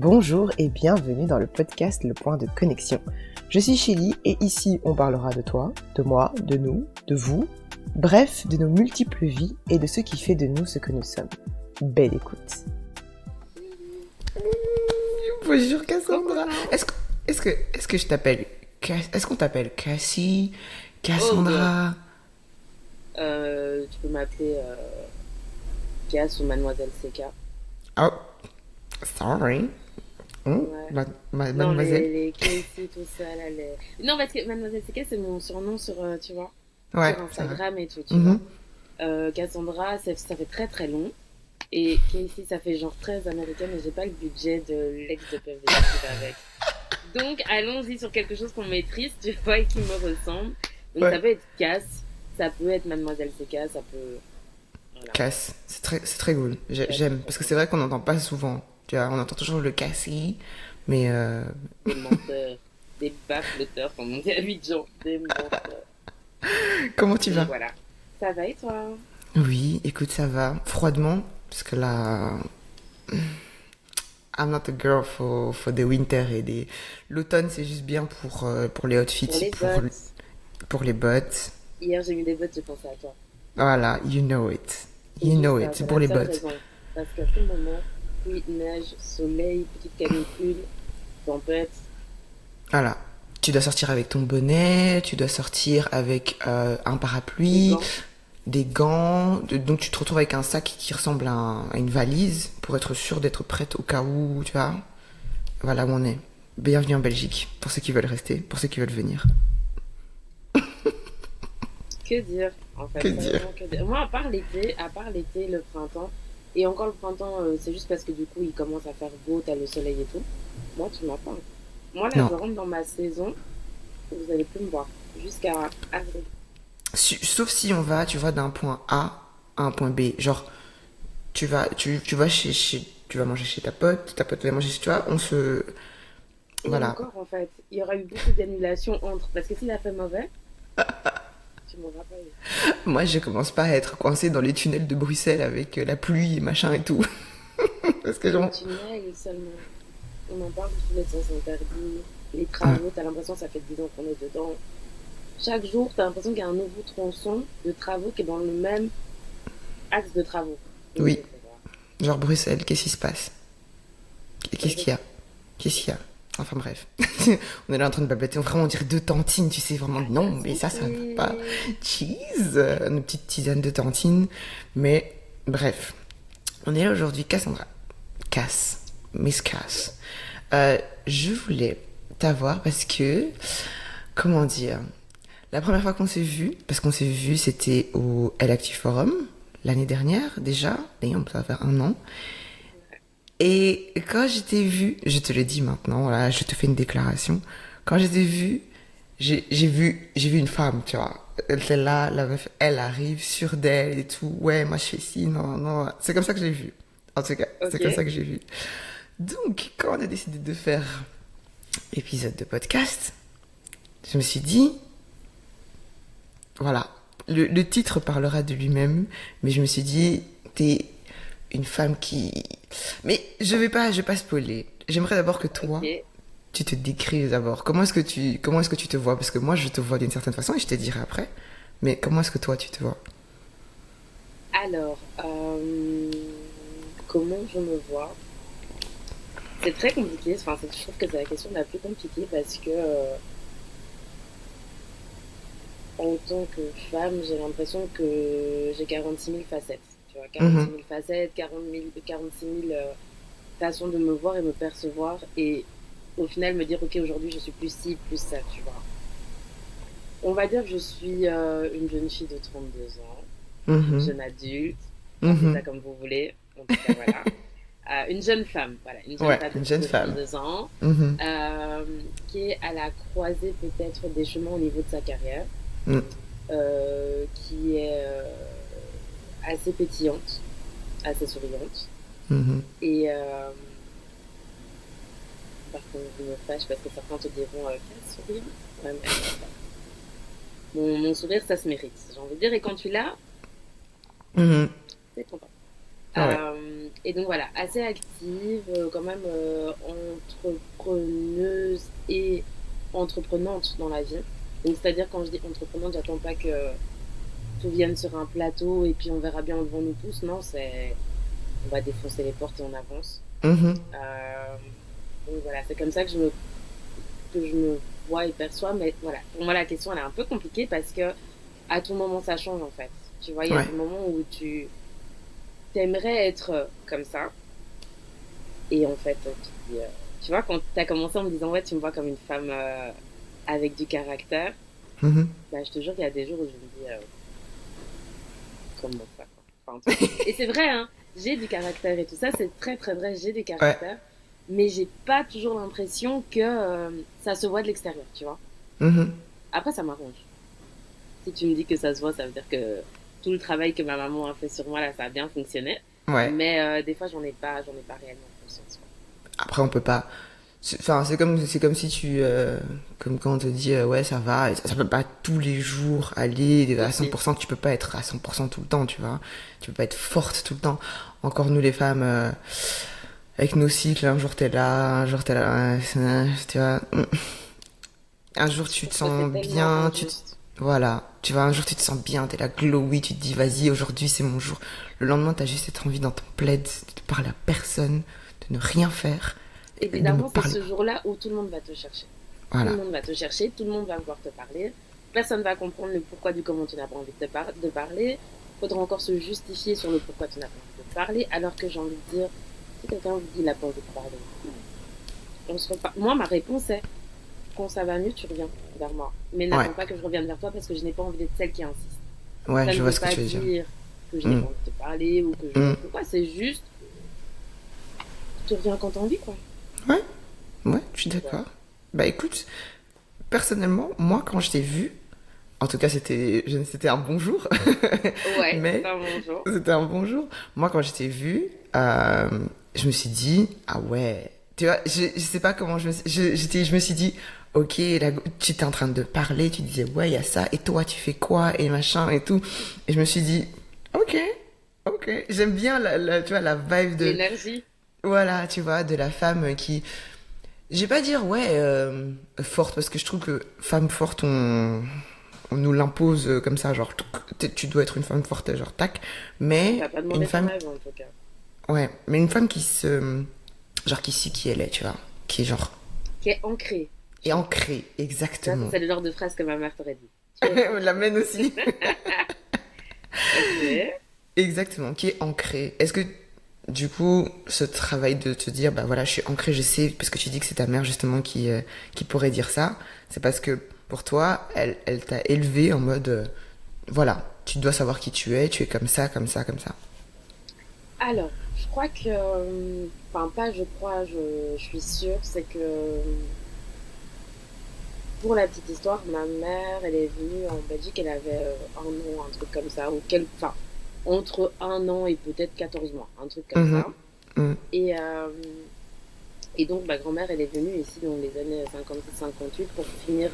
Bonjour et bienvenue dans le podcast Le Point de Connexion. Je suis Chélie et ici on parlera de toi, de moi, de nous, de vous, bref, de nos multiples vies et de ce qui fait de nous ce que nous sommes. Belle écoute. Bonjour Cassandra. Est-ce que je t'appelle Est-ce qu'on t'appelle Cassie, Cassandra? Tu peux m'appeler Cass ou Mademoiselle CK. Oh, sorry. Ouais. Non, Mademoiselle. les Casey, tout ça, là, Non, parce que Mademoiselle CK, c'est mon surnom sur, tu vois, Ouais, sur ça va. Instagram et tout, tu Mhm. vois. Cassandra, ça fait très très long. Et Casey, ça fait genre très américain, mais j'ai pas le budget de l'ex de PVD qui va avec. Donc, allons-y sur quelque chose qu'on maîtrise, tu vois, et qui me ressemble. Donc, Ouais. ça peut être Cass, ça peut être Mademoiselle CK, ça peut... Voilà. Cass, c'est très cool. J'aime parce que c'est vrai qu'on n'entend pas souvent. Tu vois, on entend toujours le Cassie, mais Des menteurs, des bafloteurs, comme on dit à Abidjan, des menteurs. comment tu Et vas? voilà. Ça va et toi? Oui, écoute, ça va froidement parce que là, I'm not a girl for the winter et l'automne, c'est juste bien pour les outfits, Pour les pour bottes. pour les bottes. Hier, j'ai mis des bottes, j'ai pensé à toi. Voilà, you know it. C'est You juste know ça, it, c'est c'est pour la les seule bottes. raison. Parce qu'à tout moment, pluie, neige, soleil, petite canicule, tempête, Voilà. Tu dois sortir avec ton bonnet, tu dois sortir avec un des parapluie, gants. des gants. Donc tu te retrouves avec un sac qui ressemble à une valise pour être sûr d'être prête au cas où, tu vois. Voilà où on est. Bienvenue en Belgique, pour ceux qui veulent rester, pour ceux qui veulent venir. Que dire, en fait, Que dire? sérieusement, que dire. Moi, à part l'été, le printemps, et encore le printemps, c'est juste parce que du coup, il commence à faire beau, t'as le soleil et tout. Moi, tu m'as pas. Moi, là, Non. je rentre dans ma saison, vous allez plus me voir. Jusqu'à avril. Sauf si on va, tu vois, d'un point A à un point B. Genre, tu vas tu vas manger chez ta pote va manger chez toi, on se... Et Voilà. encore, en fait, il y aura eu beaucoup d'annulations entre. Parce que s'il a fait mauvais, tu m'auras pas eu. Moi, je commence pas à être coincée dans les tunnels de Bruxelles avec la pluie et machin et tout. Parce que Les genre... tunnels seulement. On en parle de tous les sens interdits. Les travaux, t'as l'impression que ça fait 10 ans qu'on est dedans. Chaque jour, t'as l'impression qu'il y a un nouveau tronçon de travaux qui est dans le même axe de travaux. Oui, genre Bruxelles, qu'est-ce qui se passe? Qu'est-ce qu'il y a? Qu'est-ce qu'il y a? Enfin bref. On est là en train de bablater, vraiment on dirait deux tantines, tu sais, vraiment non, mais ça va pas. Cheese, nos petites tisanes de tantine. Mais bref, on est là aujourd'hui, Cassandra. Miss Cass. Je voulais t'avoir parce que, comment dire, la première fois qu'on s'est vu, parce qu'on s'est vu, c'était au El Active Forum, l'année dernière déjà, d'ailleurs ça va faire un an. Et quand je t'ai vu, je te le dis maintenant, voilà, je te fais une déclaration. Quand je t'ai vu, j'ai vu une femme, tu vois. Elle était là, la meuf, elle arrive sûre d'elle et tout. Ouais, moi je fais ci, non, non. C'est comme ça que je l'ai vu. En tout cas, c'est comme ça Ok. que j'ai vu. Donc, quand on a décidé de faire épisode de podcast, je me suis dit, voilà, le titre parlera de lui-même, mais je me suis dit, t'es une femme qui... Mais je vais pas spoiler. J'aimerais d'abord que toi, Ok. tu te décrives d'abord. Comment est-ce que tu te vois? Parce que moi, je te vois d'une certaine façon et je te dirai après. Mais comment est-ce que toi, tu te vois? Alors, comment je me vois? C'est très compliqué. Enfin, je trouve que c'est la question la plus compliquée parce que, en tant que femme, j'ai l'impression que j'ai 46 000 facettes. Tu vois, 46 Mhm. 000 facettes, 46 000 façons de me voir et me percevoir. Et au final, me dire, ok, aujourd'hui, je suis plus ci, plus ça, tu vois. On va dire que je suis une jeune fille de 32 ans, une Mhm. jeune adulte, appelez ça Mhm. comme vous voulez. En tout cas, voilà. Une jeune femme, voilà, une jeune Ouais, femme une jeune de femme. 32 ans, Mhm. euh, qui est à la croisée peut-être des chemins au niveau de sa carrière, Mhm. qui est assez pétillante, assez souriante. Mhm. Et par contre, je me fâche parce que certains te diront quel sourire. Ouais, mais, mon sourire, ça se mérite, j'ai envie de dire. Et quand tu l'as, Mhm. c'est content. Ouais. Et donc voilà, assez active, quand même entrepreneuse et entreprenante dans la vie. Donc c'est-à-dire quand je dis entreprenante, j'attends pas que tout vienne sur un plateau et puis on verra bien où le vent nous pousse. Non, c'est on va défoncer les portes et on avance. Mhm. Donc voilà, c'est comme ça que je me vois et perçois. Mais voilà, pour moi la question elle est un peu compliquée parce que à tout moment ça change en fait. Tu vois, il y a Ouais. des moments où tu t'aimerais être comme ça. Et en fait, tu vois, quand tu as commencé en me disant, ouais, tu me vois comme une femme avec du caractère, Mhm. bah, je te jure qu'il y a des jours où je me dis, comment ça, quoi. Enfin, en tout cas. Et c'est vrai, hein, j'ai du caractère et tout ça, c'est très très vrai, j'ai du Ouais. caractère, mais j'ai pas toujours l'impression que ça se voit de l'extérieur, tu vois. Mhm. Après, ça m'arrange. Si tu me dis que ça se voit, ça veut dire que tout le travail que ma maman a fait sur moi, là, ça a bien fonctionné. Ouais. Mais des fois, j'en ai pas réellement conscience, quoi. Après, on peut pas. Enfin, c'est comme si tu, comme quand on te dit, ouais, ça va, et ça peut pas tous les jours aller à Aussi. 100%, tu peux pas être à 100% tout le temps, tu vois. Tu peux pas être forte tout le temps. Encore nous, les femmes, avec nos cycles, un jour t'es là, tu vois. Un jour Je tu te trouve que c'est sens tellement bien, injuste. voilà. Tu vois, un jour tu te sens bien, t'es là glowy, tu te dis, vas-y, aujourd'hui c'est mon jour. Le lendemain, t'as juste cette envie dans ton plaid de parler à personne, de ne rien faire, Et et de me bizarrement, c'est parler. ce jour-là où tout le monde va te chercher. Tout le Voilà. monde va te chercher, tout le monde va vouloir te parler. Personne va comprendre le pourquoi du comment tu n'as pas envie de parler. Faudra encore se justifier sur le pourquoi tu n'as pas envie de parler, alors que j'ai envie de dire, si quelqu'un vous dit qu'il n'a pas envie de parler, on se repart. Moi, ma réponse est, quand ça va mieux, tu reviens vers moi. Mais Ouais. n'attends pas que je revienne vers toi parce que je n'ai pas envie d'être celle qui insiste. Ouais, Ça ne je vois veut ce que pas tu veux dire. dire que je n'ai Mm. pas envie de te parler ou que je... Mm. Pourquoi c'est juste, tu reviens quand t'as envie, quoi. Ouais, ouais, je suis Voilà. d'accord. Bah écoute, personnellement, moi quand je t'ai vu, en tout cas c'était un bon jour, Ouais, c'est mais un bon jour. c'était un bon jour. Moi quand je t'ai vu, je me suis dit, ah ouais, tu vois, je sais pas comment je me suis dit, ok, là, tu étais en train de parler, tu disais, ouais, il y a ça, et toi tu fais quoi, et machin, et tout. Et je me suis dit, ok, ok, j'aime bien tu vois, la vibe de, L'énergie. voilà, tu vois, de la femme qui, je vais pas dire, ouais, forte, parce que je trouve que femme forte, on nous l'impose comme ça, genre, tu dois être une femme forte, genre, tac. Mais T'as pas une demandé ton femme, avis en tout cas. ouais, mais une femme qui se, genre, qui sait qui elle est, tu vois, qui est genre, Qui est ancrée. est ancrée, Ça, exactement. c'est le genre de phrase que ma mère t'aurait dit. Tu es La ancrée. mienne aussi. Ok. Exactement, qui est ancrée. Est-ce que, du coup, ce travail de te dire, bah voilà, je suis ancrée, je sais, parce que tu dis que c'est ta mère justement qui pourrait dire ça, c'est parce que pour toi, elle t'a élevé en mode, voilà, tu dois savoir qui tu es comme ça, comme ça, comme ça. Alors, je crois que... Enfin, pas je crois, je suis sûre, c'est que... Pour la petite histoire, ma mère, elle est venue en Belgique, elle avait un an, un truc comme ça, ou enfin, entre un an et peut-être 14 mois, un truc comme Mhm, ça. mhm, Et, euh, et donc, ma grand-mère, elle est venue ici dans les années 56-58 pour finir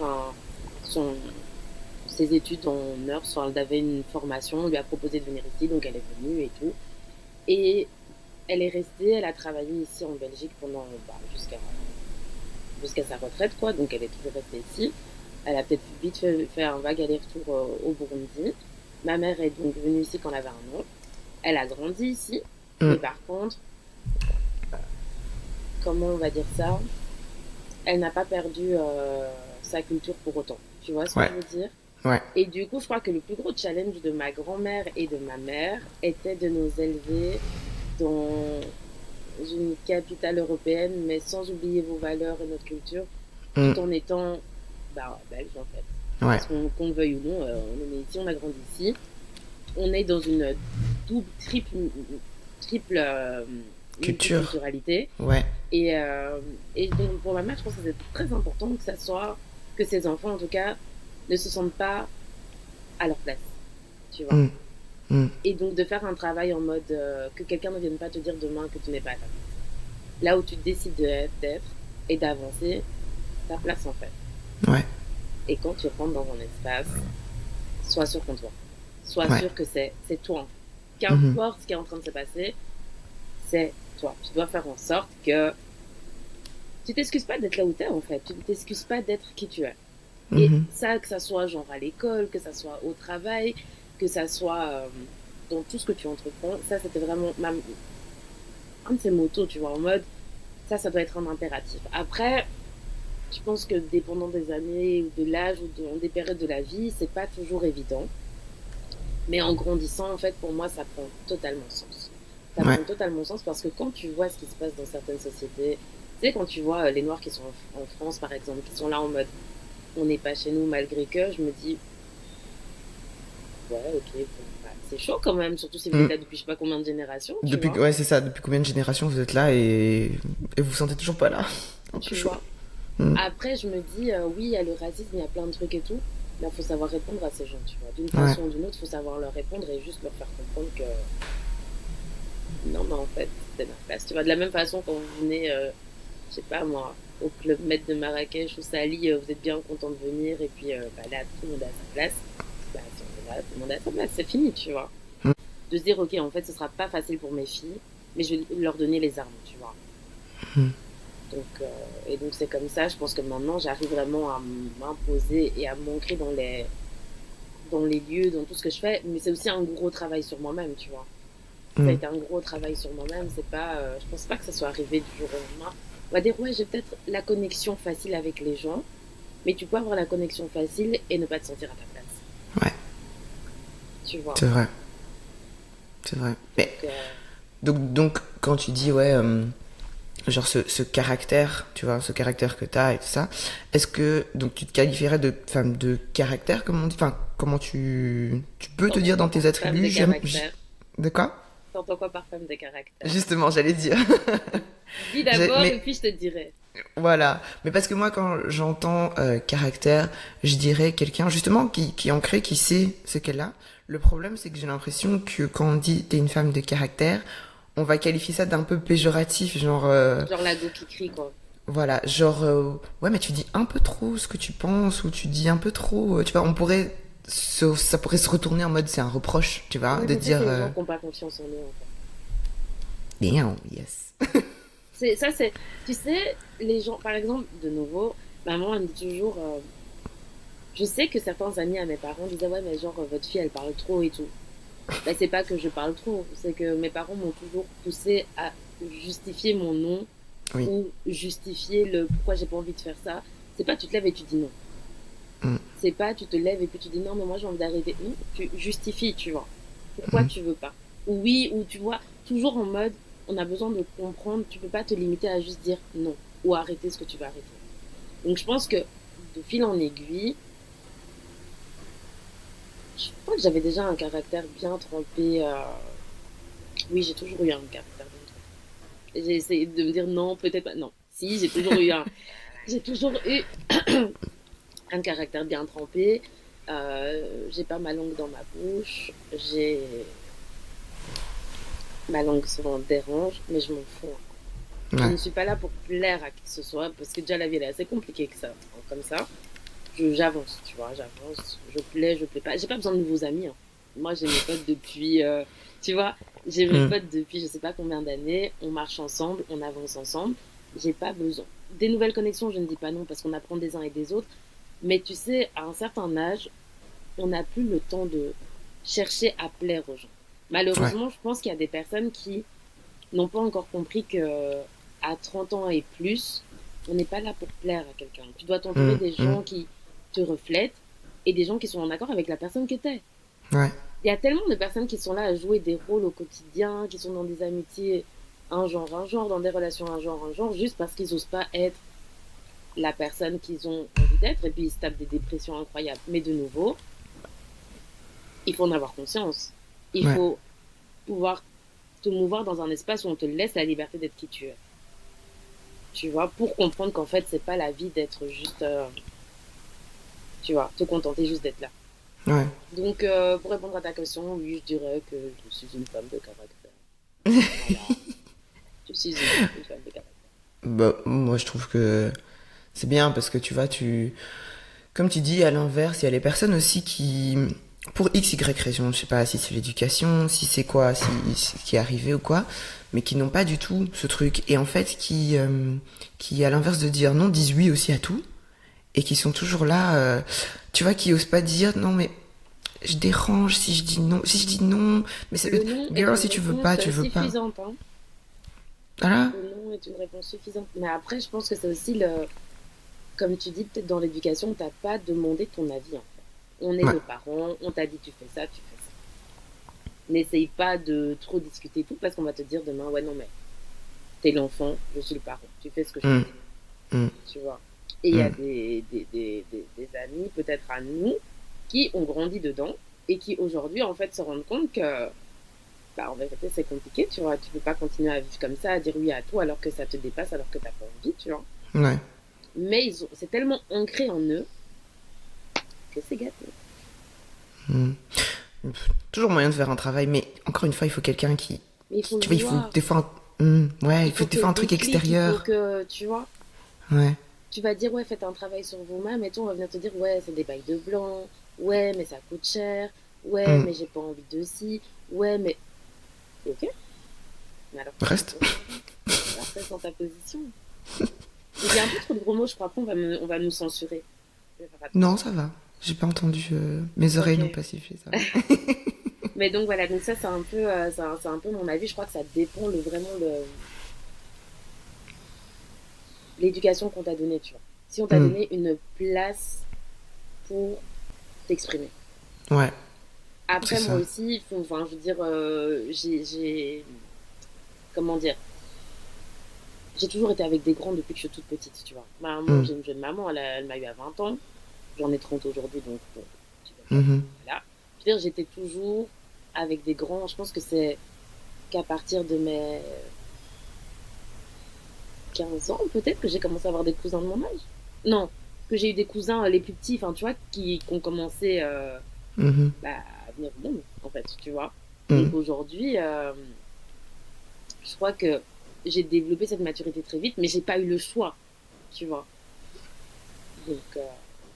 son, ses études en nurse. Enfin, elle avait une formation, on lui a proposé de venir ici, donc elle est venue et tout. Et elle est restée, elle a travaillé ici en Belgique pendant jusqu'à sa retraite, quoi. Donc elle est toujours restée ici. Elle a peut-être vite fait un vague aller-retour au Burundi. Ma mère est donc venue ici quand elle avait un an. Elle a grandi ici, mais mhm. par contre, comment on va dire ça, elle n'a pas perdu sa culture pour autant. Tu vois ce que Ouais, je veux dire? ouais. Et du coup, je crois que le plus gros challenge de ma grand-mère et de ma mère était de nous élever dans une capitale européenne, mais sans oublier vos valeurs et notre culture, Mhm, tout en étant belge en fait. ouais. Parce qu'on le veuille ou non, on est né ici, on a grandi ici. On est dans une triple Culture, multiculturalité. ouais. Et, euh, et donc pour ma mère, je pense que c'est très important que ça soit, que ses enfants en tout cas, ne se sentent pas à leur place. Tu vois. Mhm, mhm. Et donc de faire un travail en mode que quelqu'un ne vienne pas te dire demain que tu n'es pas à ta place. Là où tu décides d'être et d'avancer, ta place en fait. Ouais, Et quand tu rentres dans un espace, sois sûr qu'on te voit. Sois ouais. sûr que c'est toi. Mhm, Qu'importe ce qui est en train de se passer, c'est toi. Tu dois faire en sorte que tu t'excuses pas d'être là où t'es, en fait. Tu ne t'excuses pas d'être qui tu es. Et Mhm. ça, que ça soit genre à l'école, que ça soit au travail, que ça soit dans tout ce que tu entreprends, ça, c'était vraiment un de ces motos, tu vois, en mode, ça doit être un impératif. Après, je pense que dépendant des années ou de l'âge ou des périodes de la vie, c'est pas toujours évident. Mais en grandissant, en fait, pour moi, ça prend totalement sens. Ça Ouais. prend totalement sens parce que quand tu vois ce qui se passe dans certaines sociétés, tu sais, quand tu vois les Noirs qui sont en France, par exemple, qui sont là en mode on n'est pas chez nous malgré que, je me dis ouais, ok, bon, bah, c'est chaud quand même, surtout si vous êtes Mm. là depuis je sais pas combien de générations, tu Depuis, vois. ouais, c'est ça. Depuis combien de générations vous êtes là et vous vous sentez toujours pas là? Un peu Tu chaud. vois. Mm. Après, je me dis oui, il y a le racisme, il y a plein de trucs et tout. Mais il faut savoir répondre à ces gens, tu vois. D'une Ouais. façon ou d'une autre, il faut savoir leur répondre et juste leur faire comprendre que non, mais en fait, c'est ma place. Tu vois, de la même façon, quand vous venez, je sais pas moi, au club Med de Marrakech ou Sali, vous êtes bien content de venir et puis bah, là, tout le monde est à sa place. Bah, si on est là, tout le monde est à sa place, c'est fini, tu vois. Mm. De se dire, ok, en fait, ce sera pas facile pour mes filles, mais je vais leur donner les armes, tu vois. Mm. Donc, et donc, c'est comme ça, je pense que maintenant, j'arrive vraiment à m'imposer et à m'ancrer dans les lieux, dans tout ce que je fais, mais c'est aussi un gros travail sur moi-même, tu vois. Ça a Mm. été un gros travail sur moi-même. C'est pas, je pense pas que ça soit arrivé du jour au lendemain. On va dire, ouais, j'ai peut-être la connexion facile avec les gens, mais tu peux avoir la connexion facile et ne pas te sentir à ta place. Ouais, Tu vois. c'est vrai. C'est vrai. Mais Donc, donc quand tu dis ouais, genre ce caractère, tu vois, ce caractère que t'as et tout ça, est-ce que donc tu te qualifierais de femme de caractère, comme on dit, enfin comment tu peux te dire t'entends dans quoi tes par femme attributs, de caractère? de quoi? T'entends quoi par femme de caractère? Justement, j'allais dire. Dis d'abord et Mais puis je te dirai. voilà. Mais parce que moi, quand j'entends caractère, je dirais quelqu'un justement qui est ancré, qui sait ce qu'elle a. Le problème, c'est que j'ai l'impression que quand on dit t'es une femme de caractère, on va qualifier ça d'un peu péjoratif, genre Genre la go qui crie, quoi. voilà, genre ouais, mais tu dis un peu trop ce que tu penses ou tu dis un peu trop, tu vois, on pourrait ça pourrait se retourner en mode c'est un reproche, tu vois, Oui, de mais tu sais, dire c'est les gens qui n'ont pas confiance en eux, en fait. damn, yes. Ça, c'est, tu sais, les gens, par exemple, de nouveau, maman, elle me dit toujours, je sais que certains amis à mes parents disaient, ouais, mais genre, votre fille, elle parle trop et tout. Ben, c'est pas que je parle trop, c'est que mes parents m'ont toujours poussé à justifier mon nom Oui. ou justifier le pourquoi j'ai pas envie de faire ça. C'est pas tu te lèves et tu dis non. Mm. C'est pas tu te lèves et puis tu dis non, mais moi j'ai envie d'arrêter. Non, tu justifies, tu vois. Pourquoi Mm. tu veux pas? Ou oui, ou tu vois, toujours en mode, on a besoin de comprendre, tu peux pas te limiter à juste dire non ou arrêter ce que tu veux arrêter. Donc je pense que de fil en aiguille, je crois que j'avais déjà un caractère bien trempé. Oui, j'ai toujours eu un caractère bien trempé. J'ai essayé de me dire non, peut-être pas. Non, si, j'ai toujours eu un caractère bien trempé. J'ai pas ma langue dans ma bouche. J'ai ma langue souvent dérange, mais je m'en fous. Je Ouais. ne suis pas là pour plaire à qui que ce soit, parce que déjà la vie elle est assez compliquée que ça, comme ça. J'avance, tu vois, j'avance, je plais pas. J'ai pas besoin de nouveaux amis, hein. Moi, j'ai mes potes depuis, tu vois, j'ai mes Mm. potes depuis je sais pas combien d'années. On marche ensemble, on avance ensemble. J'ai pas besoin. Des nouvelles connexions, je ne dis pas non parce qu'on apprend des uns et des autres. Mais tu sais, à un certain âge, on n'a plus le temps de chercher à plaire aux gens. Ouais. Malheureusement, je pense qu'il y a des personnes qui n'ont pas encore compris que à 30 ans et plus, on n'est pas là pour plaire à quelqu'un. Tu dois t'entourer Mm. des Mm. gens qui te reflètent et des gens qui sont en accord avec la personne que tu es. Ouais. Il y a tellement de personnes qui sont là à jouer des rôles au quotidien, qui sont dans des amitiés un genre, dans des relations un genre, juste parce qu'ils n'osent pas être la personne qu'ils ont envie d'être et puis ils se tapent des dépressions incroyables. Mais de nouveau, il faut en avoir conscience. Il Ouais. faut pouvoir te mouvoir dans un espace où on te laisse la liberté d'être qui tu es. Tu vois, pour comprendre qu'en fait, c'est pas la vie d'être juste, tu vois, te contenter juste d'être là. Ouais. Donc, pour répondre à ta question, oui, je dirais que je suis une femme de caractère. Voilà, je suis une femme de caractère. Bah, moi, je trouve que c'est bien parce que tu vois, comme tu dis, à l'inverse, il y a les personnes aussi qui pour X, Y raison, je sais pas si c'est l'éducation, si c'est quoi, si ce qui est arrivé ou quoi, mais qui n'ont pas du tout ce truc. Et en fait, qui à l'inverse de dire non, disent oui aussi à tout. Et qui sont toujours là, tu vois, qui osent pas dire non, mais je dérange si je dis non. Si je dis non, mais c'est. Le non est Girl, une si tu veux réponse pas, tu veux pas. suffisante. Hein. Voilà. Le non est une réponse suffisante. Mais après, je pense que c'est aussi le. Comme tu dis, peut-être dans l'éducation, t'as pas demandé ton avis. En fait. On est Ouais. nos parents, on t'a dit tu fais ça, tu fais ça. N'essaye pas de trop discuter tout parce qu'on va te dire demain, ouais, non, mais t'es l'enfant, je suis le parent, tu fais ce que je te Mm. dis. Mm. Tu vois. Et il y a Mm. des amis, peut-être à nous, qui ont grandi dedans et qui aujourd'hui, en fait, se rendent compte que, bah, en vérité, c'est compliqué, tu vois. Tu peux pas continuer à vivre comme ça, à dire oui à tout alors que ça te dépasse, alors que t'as pas envie, tu vois. Ouais. Mais c'est tellement ancré en eux que c'est gâté. Mm. Toujours moyen de faire un travail, mais encore une fois, il faut quelqu'un qui. Mais il faut Tu le vois, il faut vouloir. des fois. Ouais, il faut des que fois un le truc déclic, il faut extérieur. que, tu vois, Ouais. tu vas dire, ouais, faites un travail sur vous-même, et tout, on va venir te dire, ouais, c'est des bails de blanc, ouais, mais ça coûte cher, ouais, Mm. mais j'ai pas envie de ci, ouais, mais. Ok, mais alors, Reste. reste dans ta position. Il y a un peu trop de gros mots, je crois pas, on va nous censurer. Je vais faire Non, attention. ça va. J'ai pas entendu. Mes oreilles n'ont Ok. pas sifflé, ça va. Mais donc voilà, donc ça, c'est un peu, c'est un peu mon avis. Je crois que ça dépend vraiment l'éducation qu'on t'a donnée, tu vois. Si on t'a Mm. donné une place pour t'exprimer. Ouais, c'est Après, moi ça. aussi, enfin, je veux dire, comment dire, j'ai toujours été avec des grands depuis que je suis toute petite, tu vois. Ma maman, Mm. j'ai une jeune maman, elle m'a eu à 20 ans. J'en ai 30 aujourd'hui, donc bon, tu vois, Mhm. voilà. Je veux dire, j'étais toujours avec des grands. Je pense que c'est qu'à partir de mes 15 ans, peut-être, que j'ai commencé à avoir des cousins de mon âge. Non, que j'ai eu des cousins les plus petits, enfin, tu vois, qui ont commencé Mhm. bah, à venir au monde, en fait, tu vois. Et Mm. qu'aujourd'hui, je crois que j'ai développé cette maturité très vite, mais j'ai pas eu le choix, tu vois. Donc,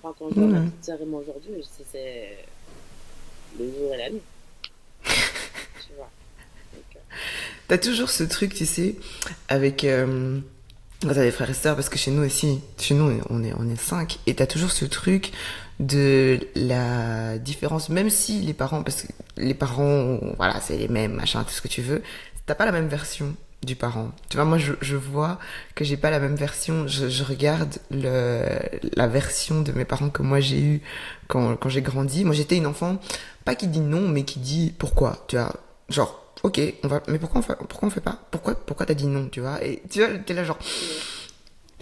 enfin, quand je vois ma Ouais. petite sœur et moi aujourd'hui, c'est le jour et la nuit, tu vois. Donc, T'as toujours ce truc, tu sais, avec quand t'as des frères et sœurs, parce que chez nous aussi, chez nous on est cinq, et t'as toujours ce truc de la différence, même si les parents, parce que les parents, voilà, c'est les mêmes, machin, tout ce que tu veux, t'as pas la même version du parent. Tu vois, moi je vois que j'ai pas la même version, je regarde la version de mes parents que moi j'ai eu quand j'ai grandi. Moi j'étais une enfant, pas qui dit non, mais qui dit pourquoi, tu vois, genre ok, mais pourquoi on fait pas? Pourquoi t'as dit non, tu vois? Et tu vois, t'es là genre,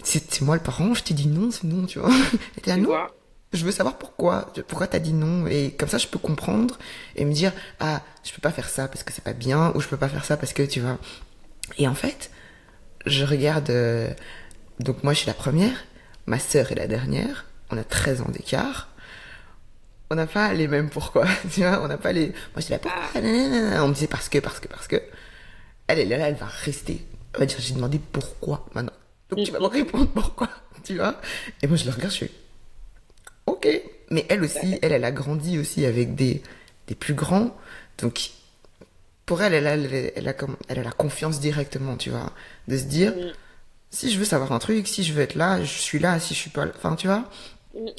c'est moi le parent, je t'ai dit non, c'est non, tu vois? Et t'es là tu non, vois, je veux savoir pourquoi t'as dit non, et comme ça je peux comprendre et me dire, ah, je peux pas faire ça parce que c'est pas bien, ou je peux pas faire ça parce que, tu vois. Et en fait, je regarde, donc moi je suis la première, ma sœur est la dernière, on a 13 ans d'écart, on n'a pas les mêmes pourquoi, tu vois, on n'a pas les, moi je dis là ah, pourquoi, nanana. On me disait parce que, elle est là, elle va rester. Elle va dire, j'ai demandé pourquoi maintenant. Donc tu vas me répondre pourquoi, tu vois. Et moi je le regarde, je fais, ok. Mais elle aussi, elle a grandi aussi avec des plus grands. Donc pour elle, elle a la confiance directement, tu vois. De se dire, si je veux savoir un truc, si je veux être là, je suis là, si je suis pas là. Enfin, tu vois.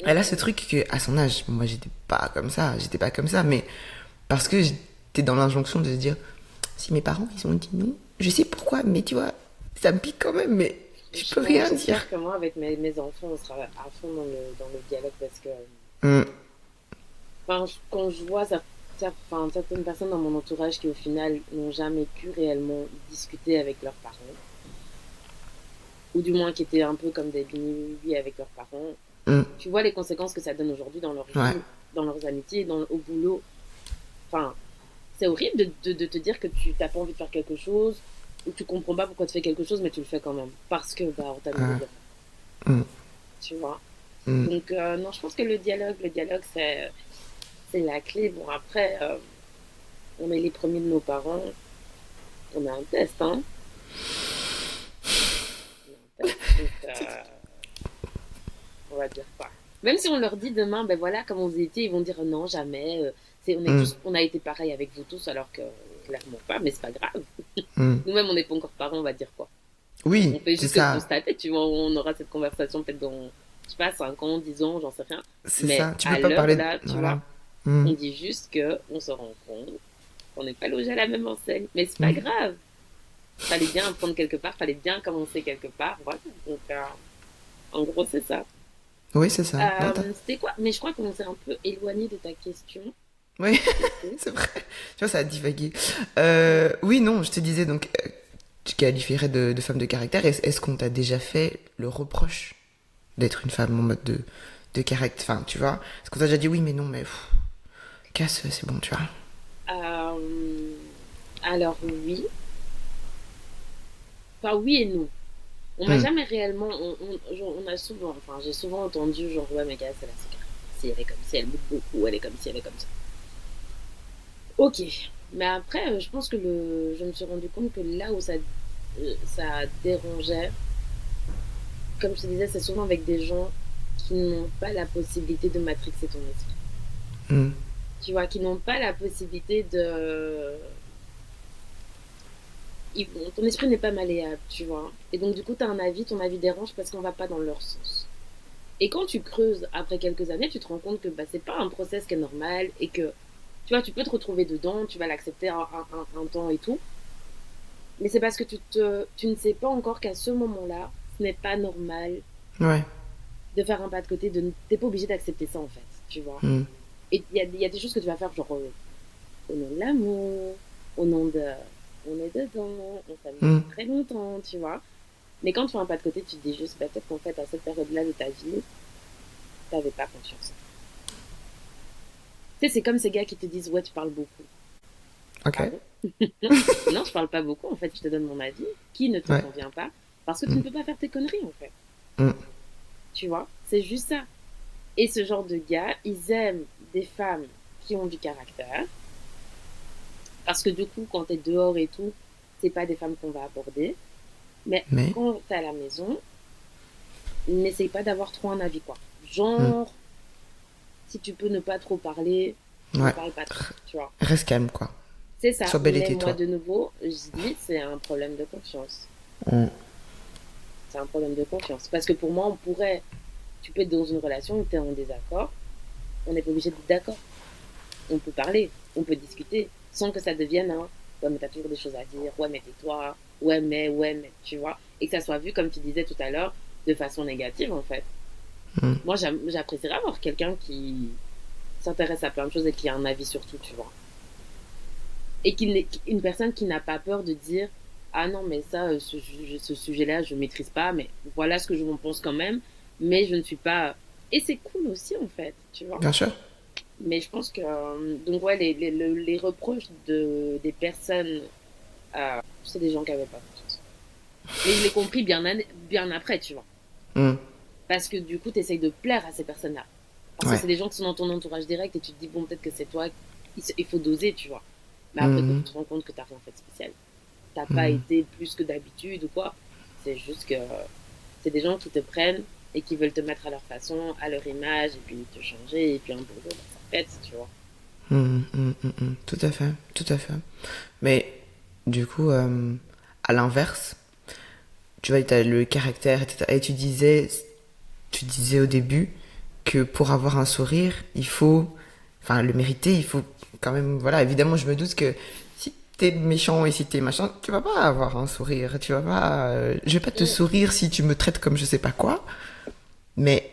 Elle a ce truc que, à son âge, moi j'étais pas comme ça, mais parce que j'étais dans l'injonction de se dire, si mes parents ils ont dit non, je sais pourquoi, mais tu vois, ça me pique quand même, mais je peux rien dire. j'espère que moi, avec mes enfants, on sera à fond dans le dialogue parce que, Mm, enfin, quand je vois enfin, certaines personnes dans mon entourage qui, au final, n'ont jamais pu réellement discuter avec leurs parents, ou du moins qui étaient un peu comme des bini avec leurs parents, mm, tu vois les conséquences que ça donne aujourd'hui dans leur ouais, vie, dans leurs amitiés, au boulot. Enfin, c'est horrible de te dire que tu n'as pas envie de faire quelque chose, ou que tu comprends pas pourquoi tu fais quelque chose, mais tu le fais quand même. Parce que, bah, on t'a mis ouais, dedans, mm, tu vois. mm. Donc, non, je pense que le dialogue, c'est la clé. Bon, après, on est les premiers de nos parents. On a un test, hein. On a un test, donc, on va dire quoi. Même si on leur dit demain, ben voilà, comme vous étiez, ils vont dire non, jamais, On a été pareil avec vous tous, alors que clairement pas, mais c'est pas grave. Mm. Nous-mêmes, on n'est pas encore parents, on va dire quoi. Oui, On fait c'est juste que ça. constater, tu vois, on aura cette conversation peut-être dans, je sais pas, 5 ans, 10 ans, j'en sais rien. C'est Mais ça. Tu à peux pas l'heure parler. là, tu vois, Voilà. Mm. on dit juste que on se rend compte qu'on n'est pas logé à la même enseigne. Mais c'est pas Mm. grave. Fallait bien apprendre quelque part, fallait bien commencer quelque part. Voilà. Donc, en gros, c'est ça. Oui, c'est ça. Non, C'était quoi? Mais je crois qu'on s'est un peu éloigné de ta question. Oui, Du coup. c'est vrai. Tu vois, ça a divagué. Oui, non, je te disais donc, tu qualifierais de femme de caractère. Est-ce qu'on t'a déjà fait le reproche d'être une femme en mode de caractère? Enfin, tu vois, est-ce qu'on t'a déjà dit oui, mais non, mais casse, c'est bon, tu vois. Euh, alors oui. Enfin, oui et non. On m'a Hmm. jamais réellement. On a souvent. Enfin, j'ai souvent entendu genre, ouais, mais gars, c'est la cigarette. Si elle est comme si, elle bouge beaucoup, elle est comme si, elle est comme ça. Ok. Mais après, je pense que je me suis rendu compte que là où ça dérangeait, comme je te disais, c'est souvent avec des gens qui n'ont pas la possibilité de matrixer ton esprit. Hmm. Tu vois, qui n'ont pas la possibilité de. Ton esprit n'est pas malléable, tu vois. Et donc, du coup, tu as un avis, ton avis dérange parce qu'on va pas dans leur sens. Et quand tu creuses après quelques années, tu te rends compte que bah, c'est pas un process qui est normal et que, tu vois, tu peux te retrouver dedans, tu vas l'accepter un temps et tout. Mais c'est parce que tu ne sais pas encore qu'à ce moment-là, ce n'est pas normal Ouais. de faire un pas de côté, t'es pas obligé d'accepter ça en fait, tu vois. Hmm. Et il y a des choses que tu vas faire, genre au nom de l'amour, au nom de. On est dedans, on s'amuse Hmm. depuis très longtemps, tu vois. Mais quand tu fais un pas de côté, tu te dis juste, bah, peut-être qu'en fait, à cette période-là de ta vie, t'avais pas confiance. Tu sais, c'est comme ces gars qui te disent, ouais, tu parles beaucoup. Ok. Ah bon? Non, non, je parle pas beaucoup, en fait, je te donne mon avis, qui ne te Ouais. convient pas, parce que tu Hmm. ne peux pas faire tes conneries, en fait. Hmm. Tu vois, c'est juste ça. Et ce genre de gars, ils aiment des femmes qui ont du caractère, parce que du coup, quand t'es dehors et tout, c'est pas des femmes qu'on va aborder. Mais Mais. quand t'es à la maison, n'essaye pas d'avoir trop un avis, quoi. Hmm. Genre, si tu peux ne pas trop parler, ne Ouais. parle pas trop, tu vois. Reste calme, quoi. C'est ça. Sois belle et Mais moi, tais-toi. de nouveau, je dis, c'est un problème de confiance. Hmm. C'est un problème de confiance. Parce que pour moi, tu peux être dans une relation où tu es en désaccord. On n'est pas obligé d'être d'accord. On peut parler, on peut discuter, sans que ça devienne un, ouais, mais t'as toujours des choses à dire, ouais, mais tais-toi, ouais, mais, tu vois. Et que ça soit vu, comme tu disais tout à l'heure, de façon négative, en fait. Hmm. Moi, j'apprécierais avoir quelqu'un qui s'intéresse à plein de choses et qui a un avis sur tout, tu vois. Et une personne qui n'a pas peur de dire, ah non, mais ça, ce sujet-là, je maîtrise pas, mais voilà ce que je m'en pense quand même, mais je ne suis pas. Et c'est cool aussi, en fait, tu vois. Bien sûr. Mais je pense que. Donc, ouais, les reproches des personnes, c'est des gens qui n'avaient pas confiance. Mais je l'ai compris bien après, tu vois. Hmm. Parce que du coup, tu essayes de plaire à ces personnes-là. Parce que Ouais. c'est des gens qui sont dans ton entourage direct et tu te dis, bon, peut-être que c'est toi, il faut doser, tu vois. Mais après, quand Hmm. tu te rends compte que t'as rien fait de spécial, t'as pas Hmm. été plus que d'habitude ou quoi, c'est juste que c'est des gens qui te prennent et qui veulent te mettre à leur façon, à leur image, et puis te changer, et puis un jour, bah, ça pète, tu vois. Hmm. Hmm. Hmm. Hmm. Tout à fait. Tout à fait. Mais, du coup, à l'inverse, tu vois, t'as le caractère, etc. Et tu disais au début que pour avoir un sourire, il faut, enfin, le mériter, il faut quand même, voilà, évidemment, je me doute que si t'es méchant et si t'es machin, tu vas pas avoir un sourire, tu vas pas, je vais pas te Mm. sourire si tu me traites comme je sais pas quoi, mais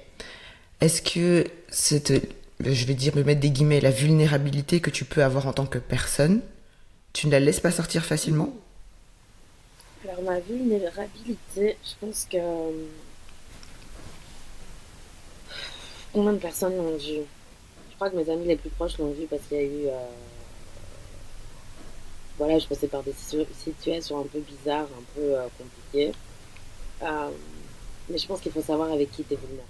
est-ce que je vais dire, me mettre des guillemets, la vulnérabilité que tu peux avoir en tant que personne, tu ne la laisses pas sortir facilement? Alors, ma vulnérabilité, je pense que. Combien de personnes l'ont vu? Je crois que mes amis les plus proches l'ont vu parce qu'il y a eu. Voilà, je passais par des situations un peu bizarres, un peu compliquées. Euh, mais je pense qu'il faut savoir avec qui tu es vulnérable.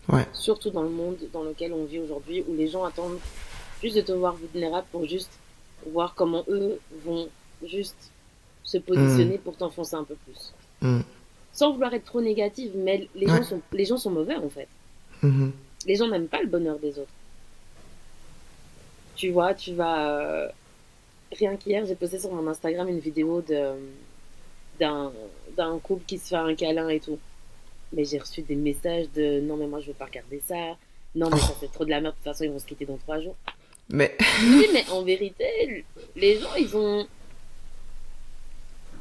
Ouais. Surtout dans le monde dans lequel on vit aujourd'hui, où les gens attendent juste de te voir vulnérable pour juste voir comment eux vont juste se Hmm. positionner pour t'enfoncer un peu plus. Hmm. Sans vouloir être trop négative, mais Ouais. les gens sont mauvais en fait. Mhm. Les gens n'aiment pas le bonheur des autres. Tu vois, tu vas... rien qu'hier, j'ai posté sur mon Instagram une vidéo d'un d'un couple qui se fait un câlin et tout. Mais j'ai reçu des messages de non mais moi je veux pas regarder ça, non mais ça Oh, c'est trop de la merde, de toute façon ils vont se quitter dans 3 jours. mais Je me dis mais en vérité les gens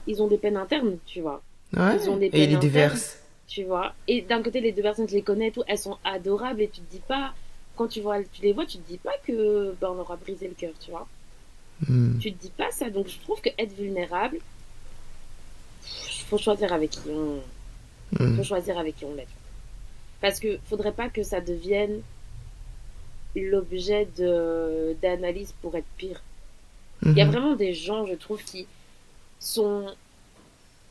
ils ont des peines internes, tu vois. ouais. Ils ont des Et il peines est internes, diverse. tu vois. Et d'un côté les deux personnes je les connais et tout, elles sont adorables et tu te dis pas quand tu les vois tu te dis pas que ben, on aura brisé le cœur, tu vois. Hmm. Tu te dis pas ça donc je trouve que être vulnérable, faut choisir avec qui on Hmm. faut choisir avec qui on l'est. Parce que faudrait pas que ça devienne l'objet d'analyse pour être pire. Il y a Mhm. vraiment des gens, je trouve, qui sont.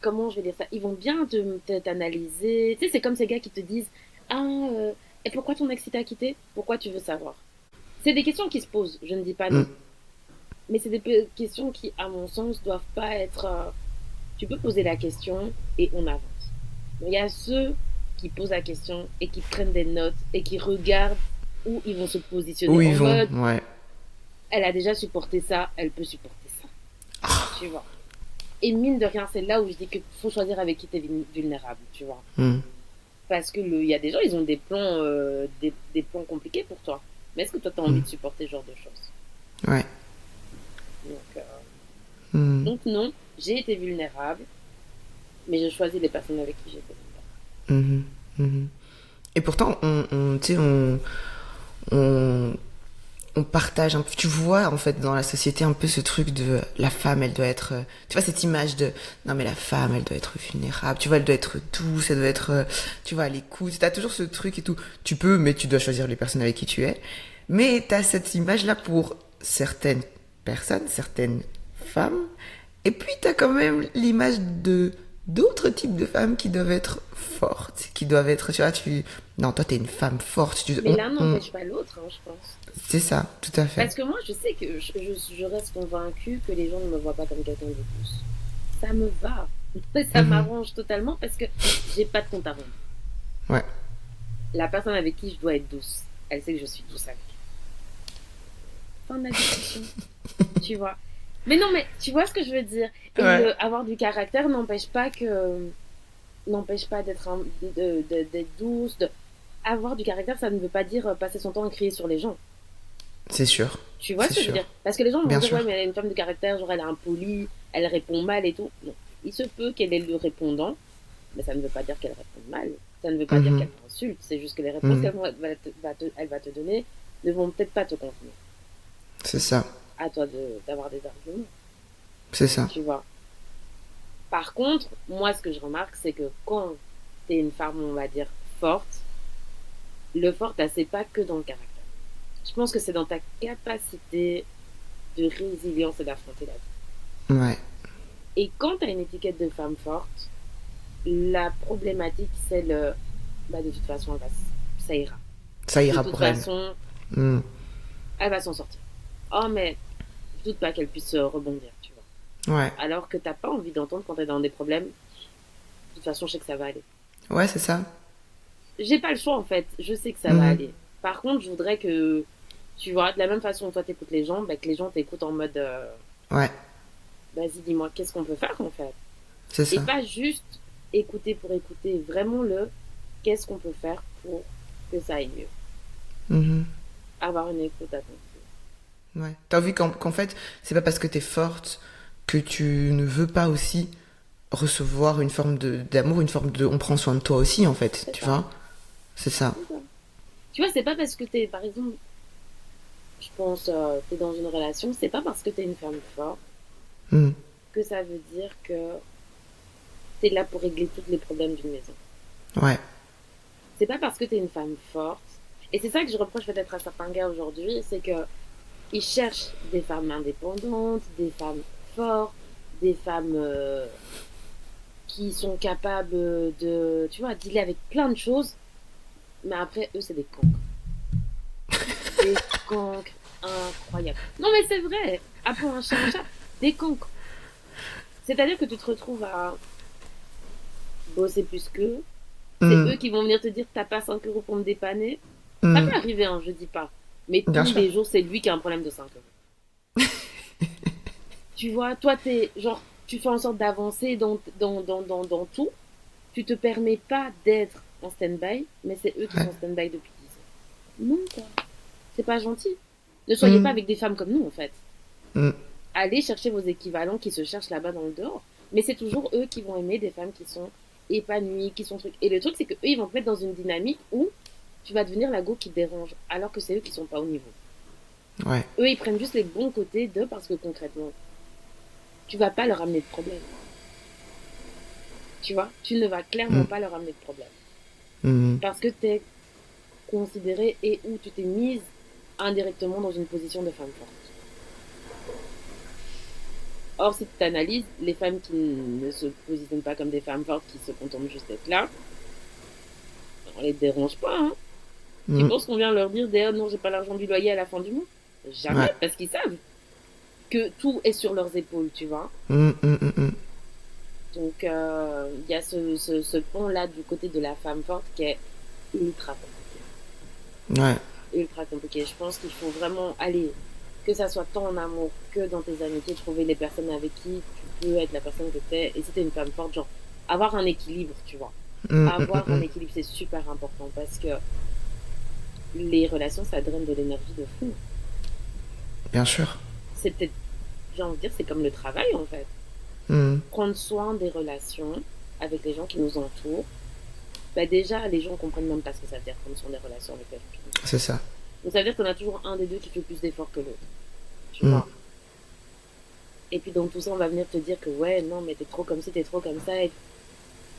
Comment je vais dire ça? Ils vont bien t'analyser. Tu sais, c'est comme ces gars qui te disent ah, et pourquoi ton ex t'a quitté? Pourquoi tu veux savoir? C'est des questions qui se posent, je ne dis pas Hmm. non. Mais c'est des questions qui, à mon sens, doivent pas être. Tu peux poser la question et on avance. Mais il y a ceux qui posent la question et qui prennent des notes et qui regardent où ils vont se Où positionner ils en vont, mode ouais. elle a déjà supporté ça, elle peut supporter ça. Tu vois. Et mine de rien, c'est là où je dis qu'il faut choisir avec qui t'es vulnérable, tu vois. Hmm. Parce que il y a des gens, ils ont des plans, des plans compliqués pour toi. Mais est-ce que toi, t'as envie Hmm. de supporter ce genre de choses? Ouais. Donc, Hmm. donc non, j'ai été vulnérable, mais je choisis les personnes avec qui j'étais Mhm. Mhm. Et pourtant, tu sais, on, on partage un peu, tu vois, en fait, dans la société, un peu ce truc de la femme, elle doit être, tu vois, cette image de, non, mais la femme, elle doit être vulnérable, tu vois, elle doit être douce, elle doit être, tu vois, à l'écoute, t'as toujours ce truc et tout. Tu peux, mais tu dois choisir les personnes avec qui tu es. Mais t'as cette image-là pour certaines personnes, certaines femmes. Et puis t'as quand même l'image de d'autres types de femmes qui doivent être fortes, qui doivent être, tu vois, non, toi t'es une femme forte, Mais l'un n'empêche pas l'autre, hein, je pense. c'est ça, tout à fait. Parce que moi, je sais que je reste convaincue que les gens ne me voient pas comme quelqu'un de douce. Ça me va. Ça Mhm. m'arrange totalement parce que j'ai pas de compte à rendre. Ouais. La personne avec qui je dois être douce, elle sait que je suis douce avec. Fin de la discussion. Tu vois. Mais non, mais tu vois ce que je veux dire. Et Ouais. avoir du caractère n'empêche pas d'être douce. Avoir du caractère, ça ne veut pas dire passer son temps à crier sur les gens. C'est sûr. Tu vois C'est ce que je veux sûr. dire? Parce que les gens vont Bien dire, ouais, sûr. mais elle est une femme de caractère, genre elle est impolie, elle répond mal et tout. Non. Il se peut qu'elle ait le répondant, mais ça ne veut pas dire qu'elle répond mal. Ça ne veut pas dire Mhm. qu'elle t'insulte. C'est juste que les réponses Mhm. elle va te donner ne vont peut-être pas te convenir. C'est ça. À toi d'avoir des arguments, C'est ça. tu vois. Par contre, moi, ce que je remarque, c'est que quand tu es une femme, on va dire, forte, le fort, là, c'est pas que dans le caractère. Je pense que c'est dans ta capacité de résilience et d'affronter la vie. Ouais. Et quand tu as une étiquette de femme forte, la problématique, c'est le. Bah, de toute façon, ça ira. Ça De ira toute pour elle. façon, Mhm. elle va s'en sortir. Oh, mais je doute pas qu'elle puisse rebondir, tu vois. Ouais. Alors que t'as pas envie d'entendre quand t'es dans des problèmes. De toute façon, je sais que ça va aller. Ouais, c'est ça. J'ai pas le choix, en fait. Je sais que ça va Mhm. aller. Par contre, je voudrais que, tu vois, de la même façon que toi t'écoutes les gens, bah, que les gens t'écoutent en mode, Ouais, vas-y, dis-moi, qu'est-ce qu'on peut faire, en fait. c'est Et ça. pas juste écouter pour écouter, vraiment qu'est-ce qu'on peut faire pour que ça aille mieux. Mhm. Avoir une écoute attentive. Ouais. T'as vu qu'en fait, c'est pas parce que t'es forte que tu ne veux pas aussi recevoir une forme d'amour, une forme de on prend soin de toi aussi en fait, C'est tu ça, vois. C'est ça. c'est ça. Tu vois, c'est pas parce que t'es, par exemple, je pense, t'es dans une relation, c'est pas parce que t'es une femme forte Mhm. que ça veut dire que t'es là pour régler tous les problèmes d'une maison. Ouais. C'est pas parce que t'es une femme forte. Et c'est ça que je reproche peut-être à certains gars aujourd'hui, c'est que ils cherchent des femmes indépendantes, des femmes fortes, des femmes qui sont capables de, tu vois, dealer avec plein de choses. Mais après, eux, c'est des cancres. Des cancres incroyables. Non, mais c'est vrai. Appelons un chat. Des cancres. C'est-à-dire que tu te retrouves à bosser plus qu'eux. C'est eux Mhm. qui vont venir te dire t'as pas 5 euros pour me dépanner. Ça peut Mhm. arriver, hein, je dis pas. Mais Bien tous sûr. les jours, c'est lui qui a un problème de 5 euros. Tu vois, toi, genre, tu fais en sorte d'avancer dans tout. Tu te permets pas d'être en stand-by, mais c'est eux qui sont Ouais. en stand-by depuis 10 ans. Non, quoi. C'est pas gentil. Ne soyez pas Mm, avec des femmes comme nous, en fait. mm, Allez chercher vos équivalents qui se cherchent là-bas dans le dehors. Mais c'est toujours eux qui vont aimer des femmes qui sont épanouies, qui sont trucs. Et le truc, c'est qu'eux, ils vont te mettre dans une dynamique où tu vas devenir la go qui dérange, alors que c'est eux qui sont pas au niveau. ouais. Eux, ils prennent juste les bons côtés d'eux parce que concrètement, tu vas pas leur amener de problème. Tu vois, tu ne vas clairement Mm, pas leur amener de problème. mm, Parce que tu es considéré et où tu t'es mise indirectement dans une position de femme forte. Or, si tu t'analyses, les femmes qui ne se positionnent pas comme des femmes fortes, qui se contentent juste d'être là, on les dérange pas. Hein. Tu mm, penses qu'on vient leur dire d'ailleurs non, j'ai pas l'argent du loyer à la fin du mois? Jamais, ouais. parce qu'ils savent que tout est sur leurs épaules, tu vois. Mm, mm, mm, mm. Donc, il y a ce pont-là du côté de la femme forte qui est ultra compliqué. Ouais. Ultra compliqué. Je pense qu'il faut vraiment aller, que ça soit tant en amour que dans tes amitiés, trouver les personnes avec qui tu peux être la personne que t'es. Et si t'es une femme forte, genre, avoir un équilibre, tu vois. Mm, mm, Avoir mm, un mm. équilibre, c'est super important parce que les relations, ça draine de l'énergie de fou. Bien sûr. C'est peut-être, j'ai envie de dire, c'est comme le travail, en fait. Mm, Prendre soin des relations avec les gens qui nous entourent. Bah déjà, les gens comprennent même pas ce que ça veut dire, comme sont des relations avec les gens qui nous entourent. c'est ça. Donc ça veut dire qu'on a toujours un des deux qui fait plus d'efforts que l'autre. Tu Mm. vois. Et puis dans tout ça, on va venir te dire que ouais, non, mais t'es trop comme ci, t'es trop comme ça. Et...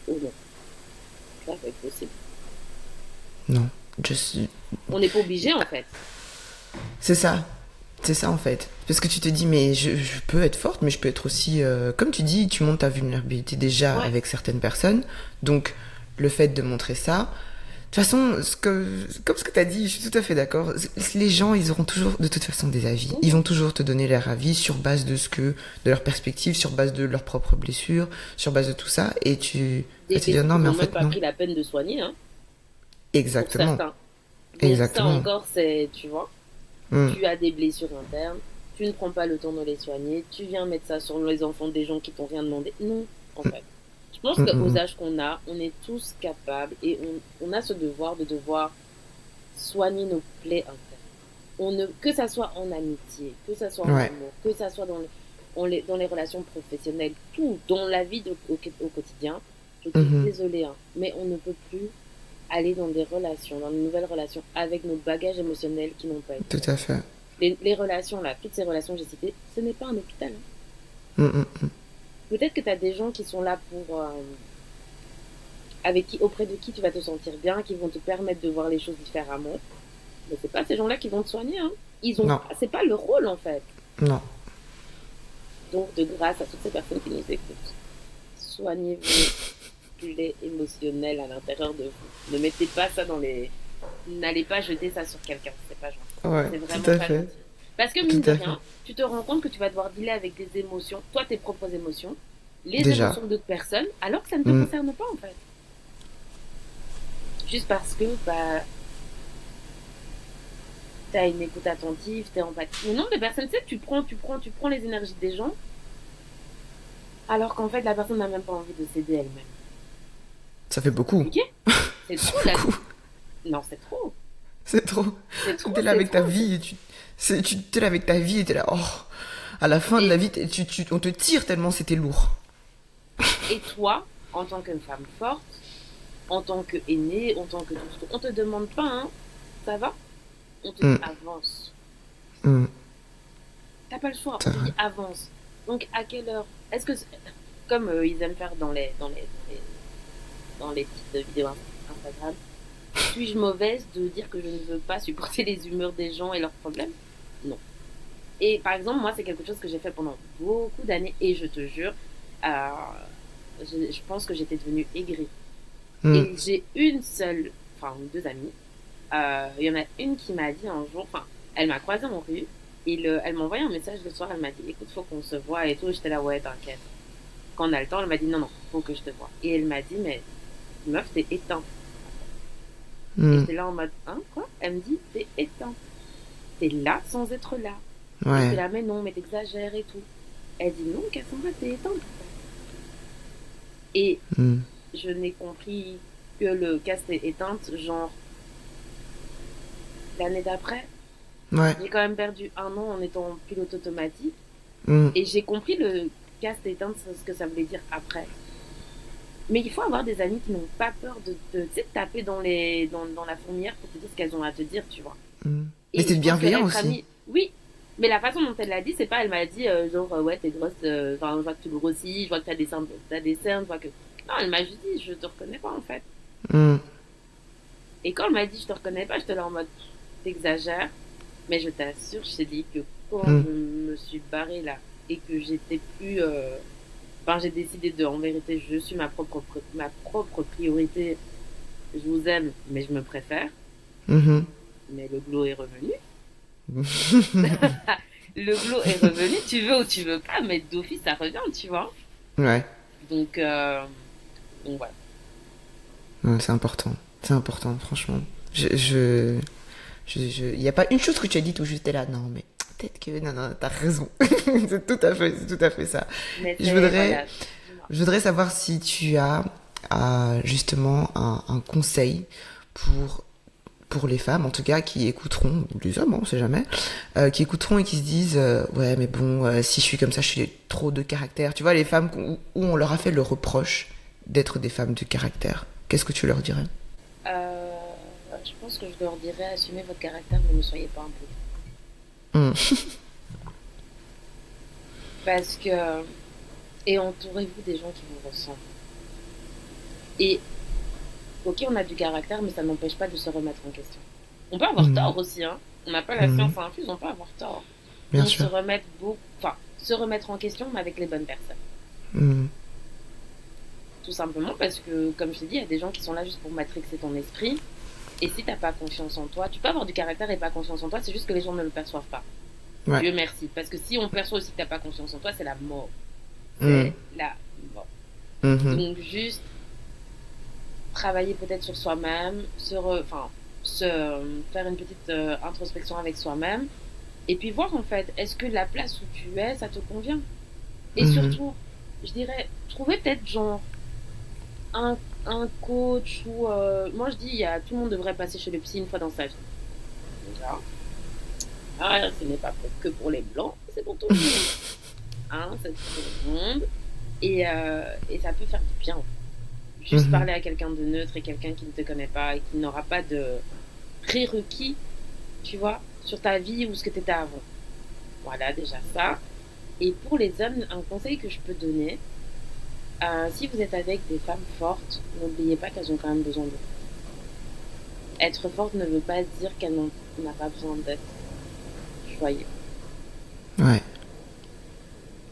Oh non, ça va être possible. Non. Je suis... On n'est pas obligé en fait. C'est ça. C'est ça en fait. Parce que tu te dis, mais je peux être forte, mais je peux être aussi... comme tu dis, tu montes ta vulnérabilité déjà Ouais. avec certaines personnes. Donc, le fait de montrer ça... De toute façon, comme ce que tu as dit, je suis tout à fait d'accord. Les gens, ils auront toujours, de toute façon, des avis. Ils vont toujours te donner leur avis sur base de de leur perspective, sur base de leurs propres blessures, sur base de tout ça. Et tu Des vas te dire, blessures non, qu'ils mais en n'ont même fait, pas non. pris la peine de soigner, hein, pour Exactement. certains. Donc ça Exactement. encore, c'est, tu vois, Mm. tu as des blessures internes, tu ne prends pas le temps de les soigner, tu viens mettre ça sur les enfants des gens qui t'ont rien demandé. Non, en fait. Je pense Mm, qu'aux mm, âges qu'on a, on est tous capables et on a ce devoir de devoir soigner nos plaies internes. Que ça soit en amitié, que ça soit en ouais. amour, que ça soit dans les relations professionnelles, tout, dans la vie au quotidien. Je suis Mhm. désolée, hein, mais on ne peut plus aller dans des relations, dans de nouvelles relations, avec nos bagages émotionnels qui n'ont pas été. Tout à fait. Les relations, là, toutes ces relations que j'ai citées, ce n'est pas un hôpital. Hein. Mm, mm, mm. Peut-être que tu as des gens qui sont là pour... auprès de qui tu vas te sentir bien, qui vont te permettre de voir les choses différemment. Mais c'est pas ces gens-là qui vont te soigner. Hein. Non. C'est pas leur rôle, en fait. Non. Donc, de grâce à toutes ces personnes qui nous écoutent, soignez vos plaies émotionnelles à l'intérieur de vous. Ne mettez pas ça dans les... N'allez pas jeter ça sur quelqu'un. C'est pas gentil. Ouais, C'est vraiment tout à pas fait. gentil. Parce que mine Tout de à rien, tu te rends compte que tu vas devoir dealer avec des émotions, toi tes propres émotions, les Déjà. émotions d'autres personnes, alors que ça ne te Mm. concerne pas en fait. Juste parce que bah t'as une écoute attentive, t'es empathique. Le nombre de personnes, tu sais, tu prends les énergies des gens, alors qu'en fait la personne n'a même pas envie de s'aider elle-même. Ça fait beaucoup. Ok. C'est trop là. Beaucoup. Non, c'est trop. C'est trop. C'est trop. T'es là c'est avec ta trop. vie et t'es là avec ta vie et t'es là, oh, à la fin de Et- la vie, on te tire tellement c'était lourd. Et toi, en tant qu'une femme forte, en tant qu'aînée, en tant que tout, on te demande pas, hein, ça va? On te dit Mm. avance. Mm. T'as pas le choix, C'est on te vrai. dit avance. Donc à quelle heure? Est-ce que, comme ils aiment faire dans les petites vidéos Instagram, suis-je mauvaise de dire que je ne veux pas supporter les humeurs des gens et leurs problèmes? Non. Et par exemple, moi, c'est quelque chose que j'ai fait pendant beaucoup d'années et je te jure, euh, je pense que j'étais devenue aigrie. Mm. Et j'ai une seule, enfin deux amies. Il y en a une qui m'a dit un jour, enfin, elle m'a croisée en rue. Elle m'a envoyé un message le soir, elle m'a dit écoute, faut qu'on se voit et tout. J'étais là, ouais, t'inquiète. Quand on a le temps, elle m'a dit non, faut que je te voie. Et elle m'a dit, mais meuf, t'es éteinte. Et Mm. j'étais là en mode, hein, quoi? Elle me dit, t'es éteinte. t'es là sans être là. Ouais. T'es là, mais non, mais t'exagères et tout. Elle dit non, Cassandra, t'es éteinte. Et Mm. je n'ai compris que le cast est éteinte, genre l'année d'après. Ouais. J'ai quand même perdu 1 an en étant en pilote automatique. Mm. Et j'ai compris le cast éteinte, ce que ça voulait dire après. Mais il faut avoir des amis qui n'ont pas peur de tu sais, de taper dans la fourmilière pour te dire ce qu'elles ont à te dire, tu vois. Mm. Mais Et c'est je pense que bienveillant être aussi. amie, oui, mais la façon dont elle l'a dit, c'est pas, elle m'a dit genre ouais t'es grosse, enfin je vois que tu grossis, je vois que t'as des cernes, je vois que non, elle m'a juste dit je te reconnais pas en fait. Mm. Et quand elle m'a dit je te reconnais pas, j'étais là en mode t'exagères, mais je t'assure, je t'ai dit que quand Mm. je me suis barrée là et que j'étais plus, enfin j'ai décidé de, en vérité, je suis ma propre priorité. Je vous aime, mais je me préfère. Mhm. Mais le glow est revenu. Le glow est revenu, tu veux ou tu veux pas, mais d'office ça revient, tu vois. Ouais. Donc, voilà. Ouais, c'est important, franchement. Il y a pas une chose que tu as dit où j'étais là, non, mais peut-être que, non, t'as raison. C'est tout à fait ça. Mais Je c'est, voudrais, voilà. Dis-moi. je voudrais savoir si tu as, justement un conseil pour, pour les femmes, en tout cas, qui écouteront, ou les hommes, on sait jamais, qui écouteront et qui se disent, ouais, mais bon, si je suis comme ça, je suis trop de caractère. Tu vois, les femmes où on leur a fait le reproche d'être des femmes de caractère. Qu'est-ce que tu leur dirais? Euh, je pense que je leur dirais assumez votre caractère, mais ne soyez pas un peu. Hmm. Parce que. Et entourez-vous des gens qui vous ressemblent. Et, ok, on a du caractère, mais ça n'empêche pas de se remettre en question. On peut avoir Hmm. tort aussi, hein. On n'a pas la Hmm. science infuse, on peut avoir tort. Bien Donc, sûr. se remettre en question, mais avec les bonnes personnes. Hmm. Tout simplement parce que, comme je t'ai dit, il y a des gens qui sont là juste pour matrixer ton esprit. Et si t'as pas confiance en toi, tu peux avoir du caractère et pas confiance en toi, c'est juste que les gens ne le perçoivent pas. Ouais. Dieu merci. Parce que si on perçoit aussi que t'as pas confiance en toi, c'est la mort. Hmm. C'est la mort. Mhm. Donc juste travailler peut-être sur soi-même, faire une petite introspection avec soi-même, et puis voir en fait, est-ce que la place où tu es, ça te convient? Et Mhm. surtout, je dirais, trouver peut-être genre un, un coach ou moi je dis tout le monde devrait passer chez le psy une fois dans sa vie. Déjà. Ah, ce n'est pas que pour les blancs, c'est pour tout le monde. Hein, c'est pour tout le monde. Et ça peut faire du bien. Juste Mhm. parler à quelqu'un de neutre et quelqu'un qui ne te connaît pas et qui n'aura pas de prérequis, tu vois, sur ta vie ou ce que tu étais avant. Voilà, déjà ça. Et pour les hommes, un conseil que je peux donner, si vous êtes avec des femmes fortes, n'oubliez pas qu'elles ont quand même besoin de vous. Être forte ne veut pas dire qu'elle n'a pas besoin d'être joyeuse. Ouais.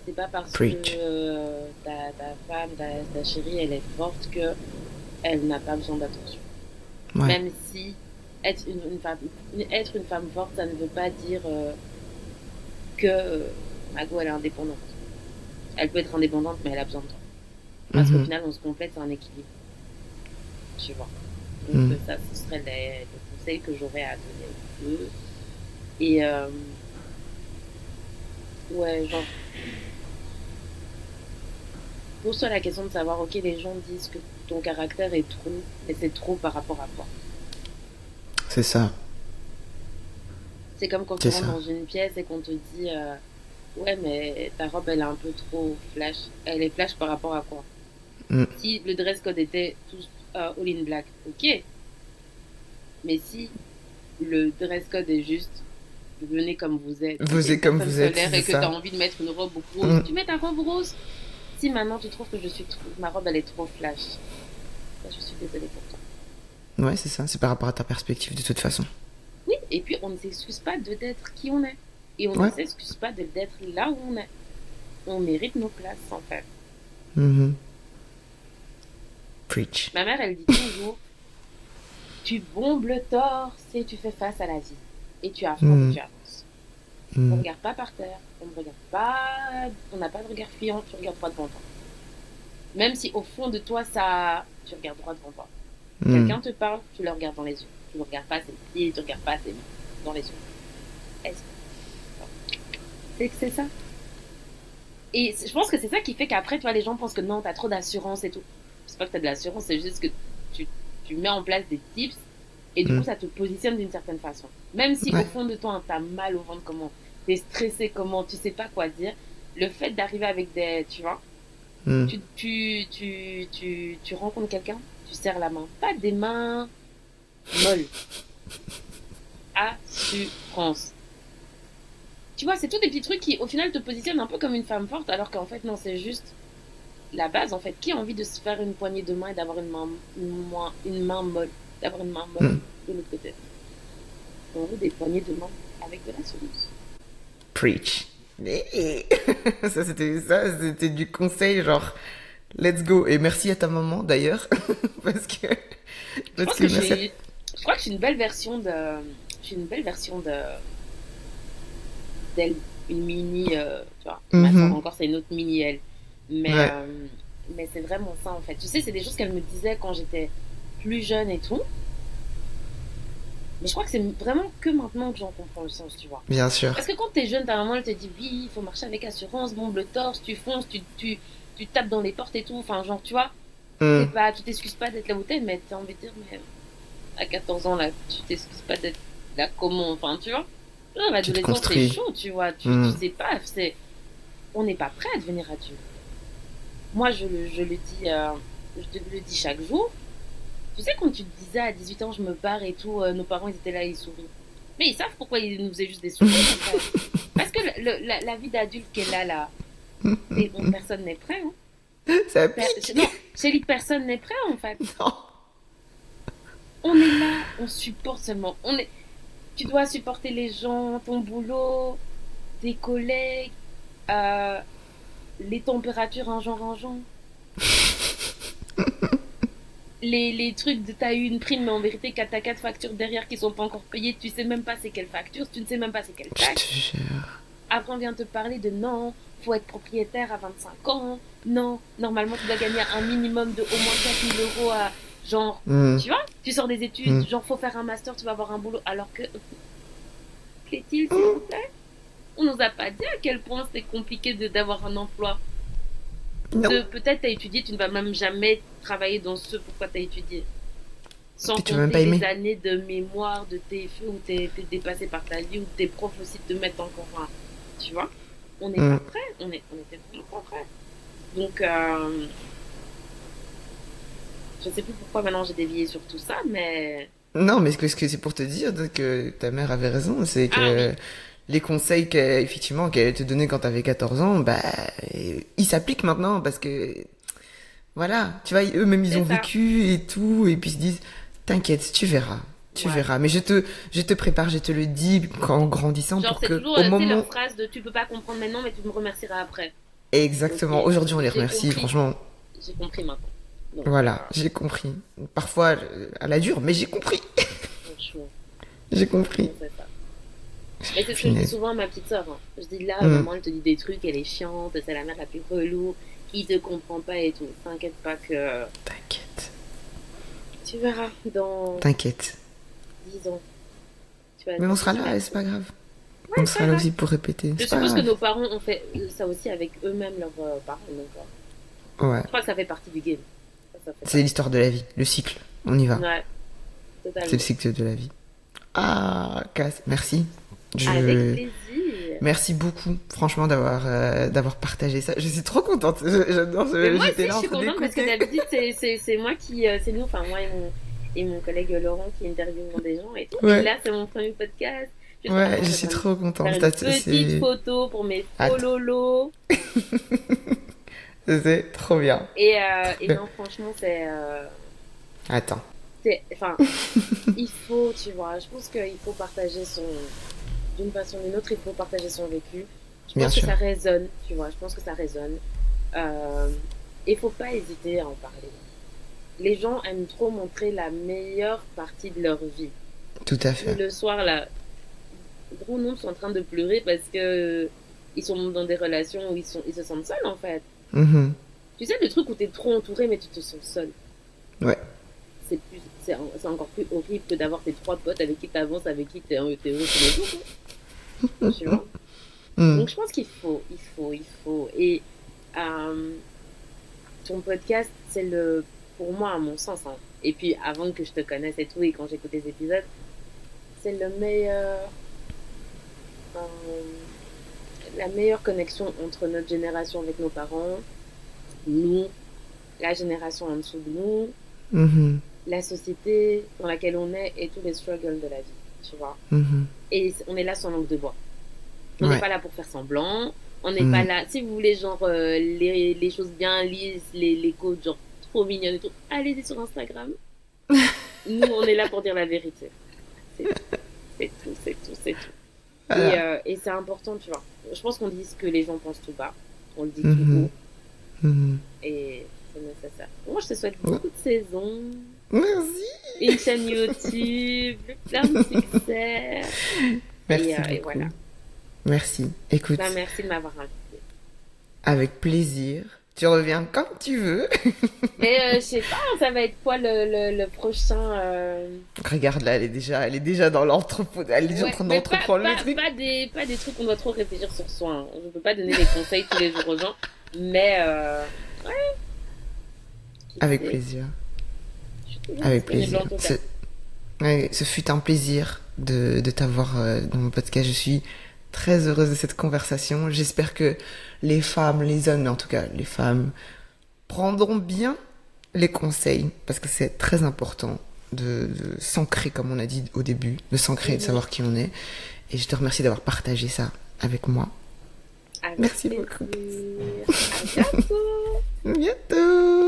C'est pas parce Preach. que ta femme, ta chérie, elle est forte que elle n'a pas besoin d'attention. Ouais. Même si être une femme forte, ça ne veut pas dire que Mago, elle est indépendante. Elle peut être indépendante, mais elle a besoin de toi. Parce qu'au Mhm. final, on se complète, c'est un équilibre. Tu vois. Donc Mhm. ça, ce serait le conseil que j'aurais à donner aux deux. Et ouais, genre, pose-toi la question de savoir, ok, les gens disent que ton caractère est trop, mais c'est trop par rapport à quoi? C'est ça. C'est comme quand tu C'est rentres ça. dans une pièce et qu'on te dit, ouais, mais ta robe, elle est un peu trop flash. Elle est flash par rapport à quoi? Mm. Si le dress code était tous all in black, ok. Mais si le dress code est juste, venez comme vous êtes, et Vous t'es une êtes comme personne vous êtes, solaire c'est et que tu as ça. envie de mettre une robe rose, Mm. tu mets ta robe rose. Si maintenant tu trouves que ma robe, elle est trop flash, bah, je suis désolée pour toi. Ouais, c'est ça. C'est par rapport à ta perspective de toute façon. Oui, et puis on ne s'excuse pas d'être qui on est. Et on ne Ouais. s'excuse pas d'être là où on est. On mérite nos places, en fait. Mhm. Preach. Ma mère, elle dit toujours, tu bombes le torse et tu fais face à la vie. Et tu affrontes et tu avances. On ne Mm. regarde pas par terre, on ne regarde pas, on n'a pas de regard fuyant, tu regardes droit devant toi. Même si au fond de toi, tu regardes droit devant toi. Mm. Quelqu'un te parle, tu le regardes dans les yeux. Tu ne regardes pas ses pieds, tu ne regardes pas ses mains, dans les yeux. est-ce que c'est ça? Et je pense que c'est ça qui fait qu'après, tu vois, les gens pensent que non, t'as trop d'assurance et tout. C'est pas que t'as de l'assurance, c'est juste que tu mets en place des tips et du coup, ça te positionne d'une certaine façon. Même si au fond de toi, t'as mal au ventre, comment, t'es stressé, comment, tu sais pas quoi dire, le fait d'arriver avec des, tu vois, tu rencontres quelqu'un, tu serres la main. Pas des mains molles. Assurance. Tu vois, c'est tous des petits trucs qui, au final, te positionnent un peu comme une femme forte, alors qu'en fait, non, c'est juste la base, en fait. Qui a envie de se faire une poignée de main et d'avoir une main molle, d'avoir une main molle de l'autre côté? On veut des poignées de main avec de l'assurance. Preach. Ça, c'était du conseil, genre, let's go. Et merci à ta maman, d'ailleurs, parce que Je crois que je suis une belle version d'elle, une mini, tu vois, ma soeur encore c'est une autre mini elle, mais c'est vraiment ça en fait. Tu sais, c'est des choses qu'elle me disait quand j'étais plus jeune et tout, mais je crois que c'est vraiment que maintenant que j'en comprends le sens, tu vois. Bien sûr. Parce que quand t'es jeune, ta maman elle te dit oui, il faut marcher avec assurance, bombe le torse, tu fonces, tu tapes dans les portes et tout, enfin genre tu vois, tu t'excuses pas d'être là où t'es, mais t'as envie de dire mais à 14 ans là, tu t'excuses pas d'être là comment, enfin tu vois. L'adolescence c'est chaud, tu vois, tu sais pas, on n'est pas prêt à devenir adulte. Moi je le dis chaque jour. Tu sais, quand tu te disais à 18 ans je me barre et tout, nos parents ils étaient là, ils sourient. Mais ils savent pourquoi ils nous faisaient juste des sourires en fait. Parce que la vie d'adulte qu'elle a là, et bon, personne n'est prêt. Hein. Ça pique. Non, j'ai dit personne n'est prêt en fait. Non. On est là, on supporte seulement. Tu dois supporter les gens, ton boulot, tes collègues, les températures un genre. les trucs de t'as eu une prime, mais en vérité, t'as 4 factures derrière qui sont pas encore payées, tu sais même pas c'est quelle facture, tu ne sais même pas c'est quelle taxe. Je te jure. Après, on vient te parler de non, faut être propriétaire à 25 ans, non, normalement, tu dois gagner un minimum de au moins 4 000 € à. Genre, tu vois, tu sors des études, genre faut faire un master, tu vas avoir un boulot, alors que qu'est-il, s'il vous plaît? On nous a pas dit à quel point c'est compliqué d'avoir un emploi. Peut-être t'as étudié, tu ne vas même jamais travailler dans ce pourquoi t'as étudié. Sans compter les années de mémoire, de TFE où t'es dépassé par ta vie, où tes profs aussi te mettent encore un. Tu vois? On n'est pas prêts, on était vraiment pas prêts. Donc, je sais plus pourquoi maintenant j'ai dévié sur tout ça, mais. Non, mais ce que c'est pour te dire que ta mère avait raison, c'est que les conseils qu'elle te donnait quand t'avais 14 ans, bah, ils s'appliquent maintenant parce que, voilà, tu vois, eux-mêmes ils ont vécu et tout, et puis ils se disent, t'inquiète, tu verras. Tu verras, mais je te prépare, je te le dis en grandissant genre, pour que toujours, au moment. leur phrase de tu peux pas comprendre maintenant, mais tu me remercieras après. Exactement. Donc, aujourd'hui, on les remercie, franchement. J'ai compris maintenant. Donc, voilà, j'ai compris. Parfois à la dure, mais j'ai compris. J'ai compris. C'est ça. Mais c'est ce que je dis souvent à ma petite soeur. Hein. Je dis là, maman, elle te dit des trucs, elle est chiante, c'est la mère la plus relou, qui te comprend pas et tout. T'inquiète pas que. T'inquiète. Tu verras dans. T'inquiète. 10 ans. Mais on sera là, c'est pas grave. On sera là aussi pour répéter. Je suppose que nos parents ont fait ça aussi avec eux-mêmes, leurs parents. Donc, ouais. Je crois que ça fait partie du game. C'est l'histoire de la vie, le cycle. On y va. Ouais, totalement. C'est le cycle de la vie. Ah, Cass, merci. Avec plaisir. Merci beaucoup, franchement, d'avoir partagé ça. Je suis trop contente. J'adore. Moi aussi, je suis contente parce que d'habitude, c'est moi qui, c'est nous, enfin moi et mon collègue Laurent qui interviewons des gens et tout. Ouais. Et là, c'est mon premier podcast. Je suis trop contente. Faire une petite photo pour mes fololos. C'est trop bien. Et non, franchement, c'est. Attends. Enfin, il faut, tu vois, je pense qu'il faut partager d'une façon ou d'une autre, il faut partager son vécu. Je pense que ça résonne, tu vois, je pense que ça résonne. Il faut pas hésiter à en parler. Les gens aiment trop montrer la meilleure partie de leur vie. Tout à fait. Le soir, là, gros nombre sont en train de pleurer parce que ils sont dans des relations où ils se sentent seuls, en fait. Tu sais, le truc où t'es trop entouré, mais tu te sens seul. Ouais. C'est encore plus horrible que d'avoir tes 3 potes avec qui t'avances, avec qui t'es heureux tous les jours. Tu vois. Donc je pense qu'il faut. Et ton podcast, c'est pour moi, à mon sens, hein. Et puis avant que je te connaisse et tout, et quand j'écoute des épisodes, c'est euh, la meilleure connexion entre notre génération avec nos parents, nous, la génération en dessous de nous, la société dans laquelle on est et tous les struggles de la vie, tu vois. Et on est là sans langue de bois. On n'est pas là pour faire semblant. On n'est pas là... Si vous voulez, genre, les choses bien lisses, les codes, genre, trop mignonnes et tout, allez-y sur Instagram. Nous, on est là pour dire la vérité. C'est tout. Voilà. Et c'est important, tu vois. Je pense qu'on dit ce que les gens pensent tout bas. On le dit tout haut. Et c'est nécessaire. Moi, je te souhaite beaucoup de saisons. Merci. Une chaîne YouTube, plein de succès. Merci et voilà. Merci. Écoute. Merci de m'avoir invité. Avec plaisir. Tu reviens quand tu veux. Mais je sais pas, ça va être quoi le prochain Regarde là, elle est déjà dans l'entrepôt. Elle est déjà en train d'entreprendre le truc. Pas des trucs qu'on doit trop réfléchir sur soi. Hein. Je peux pas donner des conseils tous les jours aux gens. Mais ouais. Avec plaisir. Avec plaisir. Ce fut un plaisir de t'avoir dans mon podcast. Je suis très heureuse de cette conversation. J'espère que les femmes, les hommes, mais en tout cas les femmes, prendront bien les conseils, parce que c'est très important de s'ancrer, comme on a dit au début, de s'ancrer et de savoir qui on est. Et je te remercie d'avoir partagé ça avec moi. Avec Merci plaisir. beaucoup. À bientôt. À bientôt.